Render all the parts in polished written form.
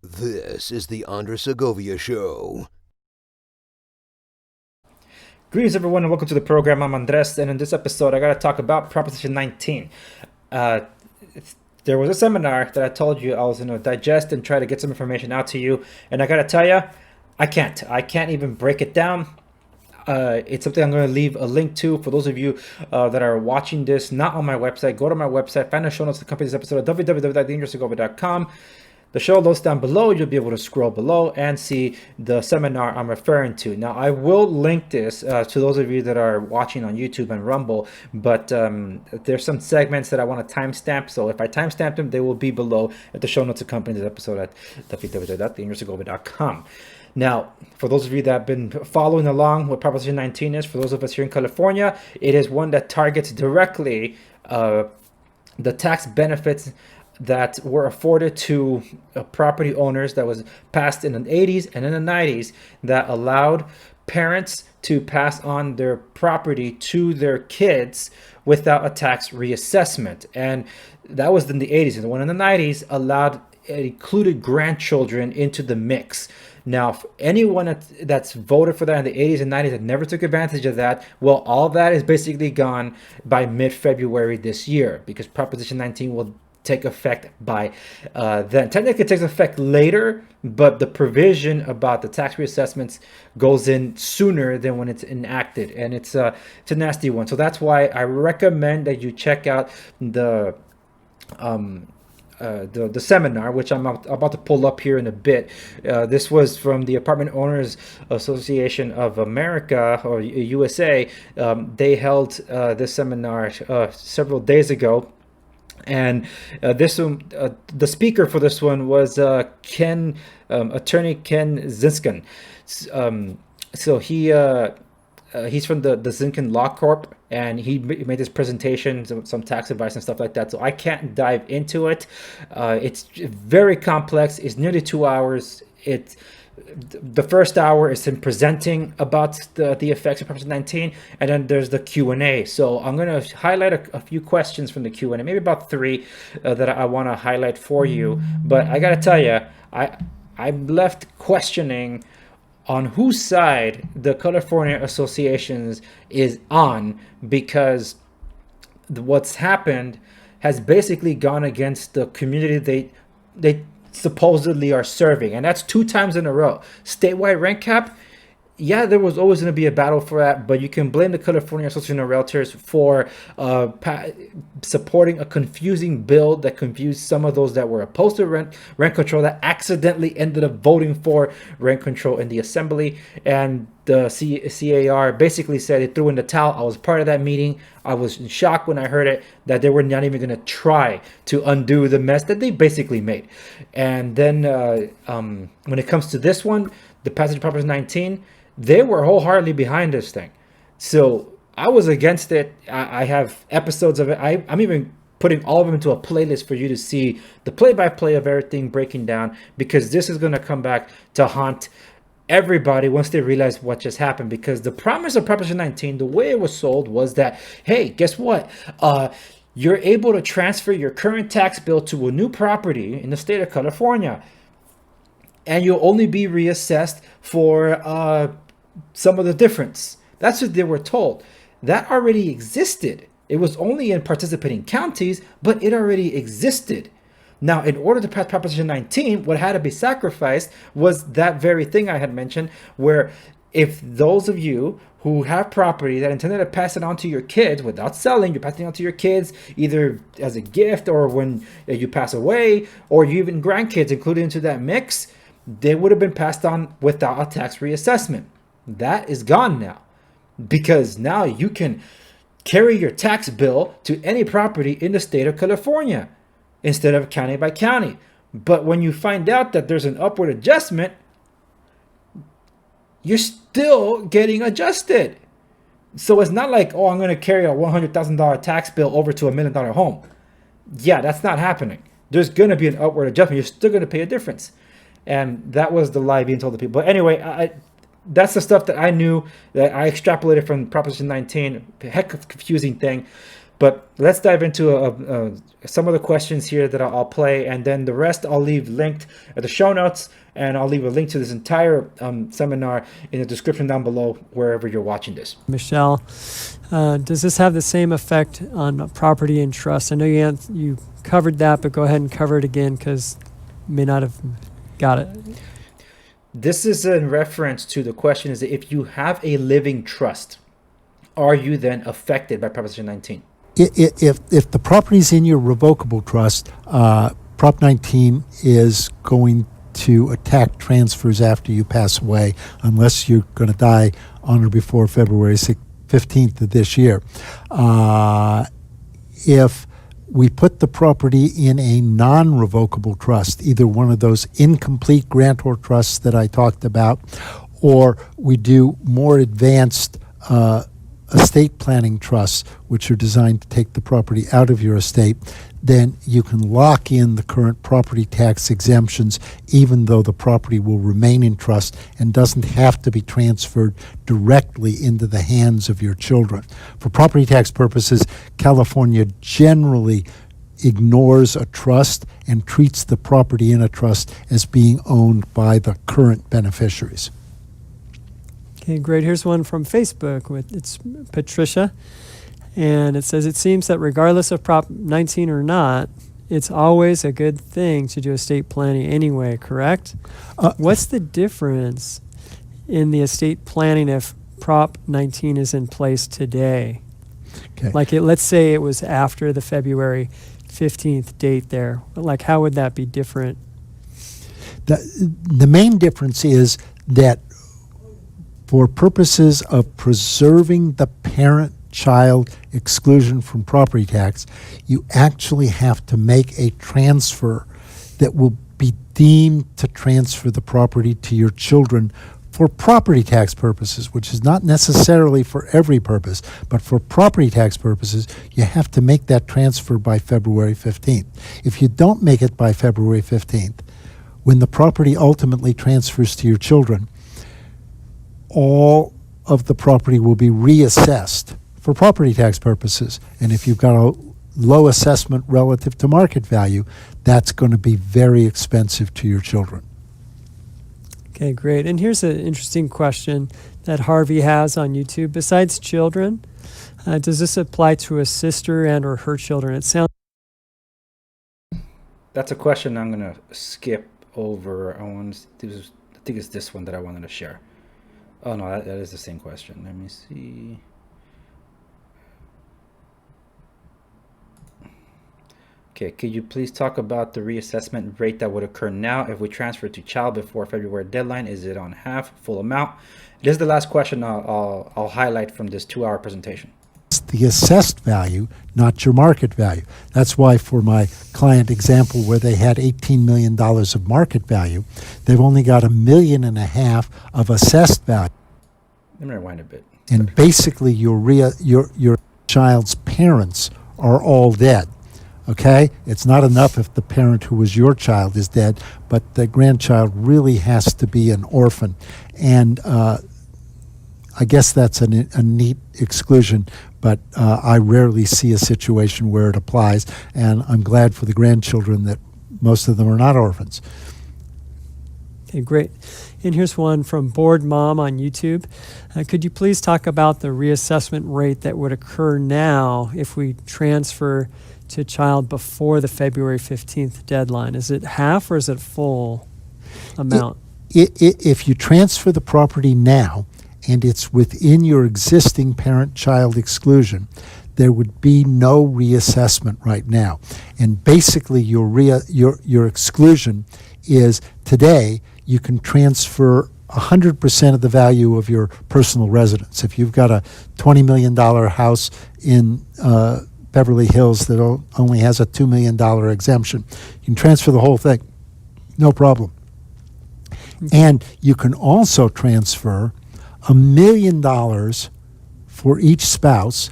This is the Segovia Show. Greetings, everyone, and welcome to the program. I'm Andres, and in this episode, I got to talk about Proposition 19. Uh, there was a seminar that I told you I was going to digest and try to get some information out to you, and I got to tell you, I can't. I can't even break it down. It's something I'm going to leave a link to for those of you that are watching this, not on my website. Go to my website, find the show notes to accompany this episode at www.dangeroussegovia.com. The show notes down below, you'll be able to scroll below and see the seminar I'm referring to. Now, I will link this to those of you that are watching on YouTube and Rumble, but there's some segments that I want to timestamp. So if I timestamp them, they will be below at the show notes accompanying this episode at www.dangeroussegovia.com. Now, for those of you that have been following along what Proposition 19 is, for those of us here in California, it is one that targets directly the tax benefits that were afforded to property owners that was passed in the 80s and in the 90s that allowed parents to pass on their property to their kids without a tax reassessment. And that was in the 80s. And the one in the 90s allowed it included grandchildren into the mix. Now, for anyone that's voted for that in the 80s and 90s that never took advantage of that, well, all that is basically gone by mid-February this year because Proposition 19 will take effect by then. Technically, it takes effect later, but the provision about the tax reassessments goes in sooner than when it's enacted, and it's a nasty one. So that's why I recommend that you check out the seminar, which I'm about to pull up here in a bit. This was from the Apartment Owners Association of America, or USA. They held this seminar several days ago. And this one, the speaker for this one was attorney Ken Zinskin. So he's from the Zinkin Law Corp, and he made this presentation, some tax advice and stuff like that. So I can't dive into it. It's very complex. It's nearly 2 hours. The first hour is him presenting about the effects of Proposition 19, and then there's the Q&A. So I'm going to highlight a few questions from the Q&A, maybe about three that I want to highlight for you. But I got to tell you, I'm left questioning on whose side the California associations is on, because what's happened has basically gone against the community they supposedly are serving, and that's 2 times in a row. Statewide rent cap, yeah, there was always going to be a battle for that, but you can blame the California Association of Realtors for supporting a confusing bill that confused some of those that were opposed to rent control, that accidentally ended up voting for rent control in the assembly. And the CAR basically said it threw in the towel. I was part of that meeting. I was in shock when I heard it, that they were not even going to try to undo the mess that they basically made. And then when it comes to this one, the passage of Proposition 19, they were wholeheartedly behind this thing. So I was against it. I have episodes of it. I'm even putting all of them into a playlist for you to see the play-by-play of everything breaking down, because this is going to come back to haunt everybody once they realize what just happened. Because the promise of Proposition 19, the way it was sold, was that, hey, guess what? You're able to transfer your current tax bill to a new property in the state of California, and you'll only be reassessed for some of the difference. That's what they were told. That already existed. It was only in participating counties, but it already existed. Now, in order to pass Proposition 19, what had to be sacrificed was that very thing I had mentioned, where if those of you who have property that intended to pass it on to your kids without selling, you're passing it on to your kids either as a gift or when you pass away, or you even grandkids included into that mix, they would have been passed on without a tax reassessment. That is gone now, because now you can carry your tax bill to any property in the state of California instead of county by county. But when you find out that there's an upward adjustment, you're still getting adjusted. So it's not like, oh, I'm going to carry a $100,000 tax bill over to $1 million home. Yeah, that's not happening. There's going to be an upward adjustment. You're still going to pay a difference. And that was the lie being told to people. But anyway, that's the stuff that I knew, that I extrapolated from Proposition 19. Heck of a confusing thing. But let's dive into some of the questions here that I'll play, and then the rest I'll leave linked at the show notes, and I'll leave a link to this entire seminar in the description down below wherever you're watching this. Michelle, does this have the same effect on property and trust? I know you covered that, but go ahead and cover it again because you may not have got it. This is in reference to the question is that if you have a living trust, are you then affected by Proposition 19? If the property's in your revocable trust, Prop 19 is going to attack transfers after you pass away, unless you're going to die on or before February 15th of this year. If we put the property in a non-revocable trust, either one of those incomplete grantor trusts that I talked about, or we do more advanced estate planning trusts, which are designed to take the property out of your estate, then you can lock in the current property tax exemptions, even though the property will remain in trust and doesn't have to be transferred directly into the hands of your children. For property tax purposes, California generally ignores a trust and treats the property in a trust as being owned by the current beneficiaries. Okay, great. Here's one from Facebook. It's Patricia. And it says, it seems that regardless of Prop 19 or not, it's always a good thing to do estate planning anyway, correct? What's the difference in the estate planning if Prop 19 is in place today? Okay. Like, let's say it was after the February 15th date there. Like, how would that be different? The main difference is that for purposes of preserving the parent-child exclusion from property tax, you actually have to make a transfer that will be deemed to transfer the property to your children for property tax purposes, which is not necessarily for every purpose, but for property tax purposes, you have to make that transfer by February 15th. If you don't make it by February 15th, when the property ultimately transfers to your children, all of the property will be reassessed for property tax purposes. And if you've got a low assessment relative to market value, that's going to be very expensive to your children. Okay, great. And here's an interesting question that Harvey has on YouTube. Besides children, does this apply to a sister and or her children? It sounds. That's a question I'm going to skip over. I think it's this one that I wanted to share. Oh, no, that is the same question. Let me see. Okay, could you please talk about the reassessment rate that would occur now if we transfer to child before February deadline? Is it on half, full amount? This is the last question I'll highlight from this 2-hour presentation. It's the assessed value, not your market value. That's why for my client example where they had $18 million of market value, they've only got $1.5 million of assessed value. Let me rewind a bit. And basically your child's parents are all dead. Okay? It's not enough if the parent who was your child is dead, but the grandchild really has to be an orphan. And I guess that's a neat exclusion, but I rarely see a situation where it applies, and I'm glad for the grandchildren that most of them are not orphans. Okay, great. And here's one from Bored Mom on YouTube. Could you please talk about the reassessment rate that would occur now if we transfer to child before the February 15th deadline? Is it half or is it full amount? If you transfer the property now and it's within your existing parent-child exclusion, there would be no reassessment right now. And basically your exclusion is today you can transfer 100% of the value of your personal residence. If you've got a $20 million house in Beverly Hills that only has a $2 million exemption, you can transfer the whole thing, no problem. And you can also transfer $1 million for each spouse,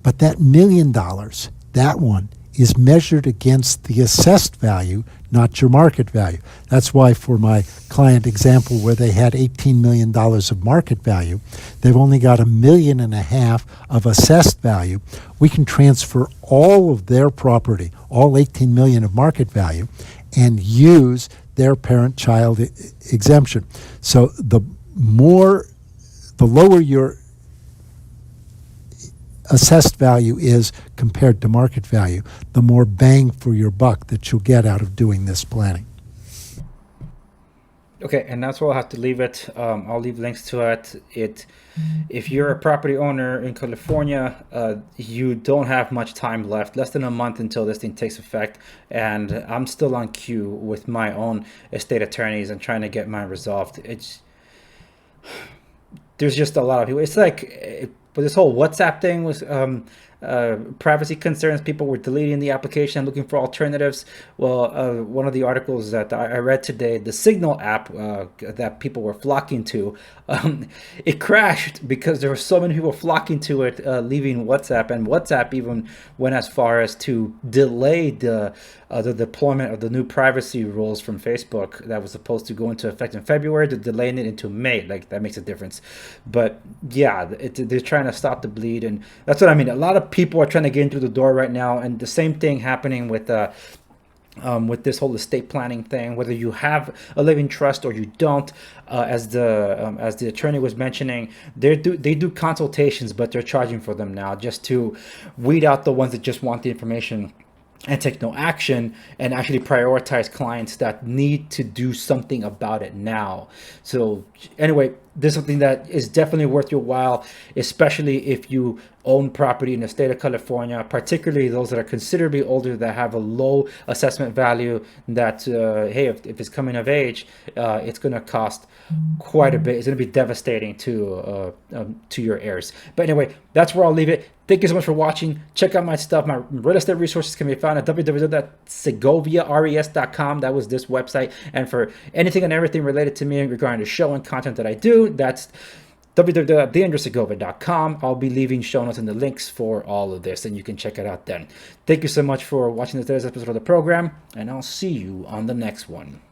but that $1 million, that one is measured against the assessed value, not your market value. That's why for my client example where they had $18 million of market value, they've only got $1.5 million of assessed value. We can transfer all of their property, all 18 million of market value, and use their parent-child exemption. So the lower your assessed value is compared to market value, the more bang for your buck that you'll get out of doing this planning. Okay, and that's where I'll have to leave it. I'll leave links to it. If you're a property owner in California, you don't have much time left, less than a month until this thing takes effect. And I'm still on queue with my own estate attorneys and trying to get mine resolved. There's just a lot of people. It's like, but this whole WhatsApp thing was privacy concerns. People were deleting the application, looking for alternatives. Well, one of the articles that I read today, the Signal app that people were flocking to, it crashed because there were so many people flocking to it, leaving WhatsApp, and WhatsApp even went as far as to delay the deployment of the new privacy rules from Facebook that was supposed to go into effect in February. They're delaying it into May. Like, that makes a difference. But yeah, they're trying to stop the bleed, and that's what I mean. A lot of people are trying to get in through the door right now, and the same thing happening with this whole estate planning thing. Whether you have a living trust or you don't, as the attorney was mentioning, they do consultations, but they're charging for them now just to weed out the ones that just want the information and take no action, and actually prioritize clients that need to do something about it now. So anyway, this is something that is definitely worth your while, especially if you own property in the state of California, particularly those that are considerably older, that have a low assessment value, that hey, if it's coming of age, it's going to cost quite a bit. It's going to be devastating to your heirs. But anyway, that's where I'll leave it. Thank you so much for watching. Check out my stuff. My real estate resources can be found at www.segoviares.com. That was this website. And for anything and everything related to me regarding the show and content that I do, that's www.theandrewsegovia.com. I'll be leaving show notes and the links for all of this, and you can check it out then. Thank you so much for watching today's episode of the program, and I'll see you on the next one.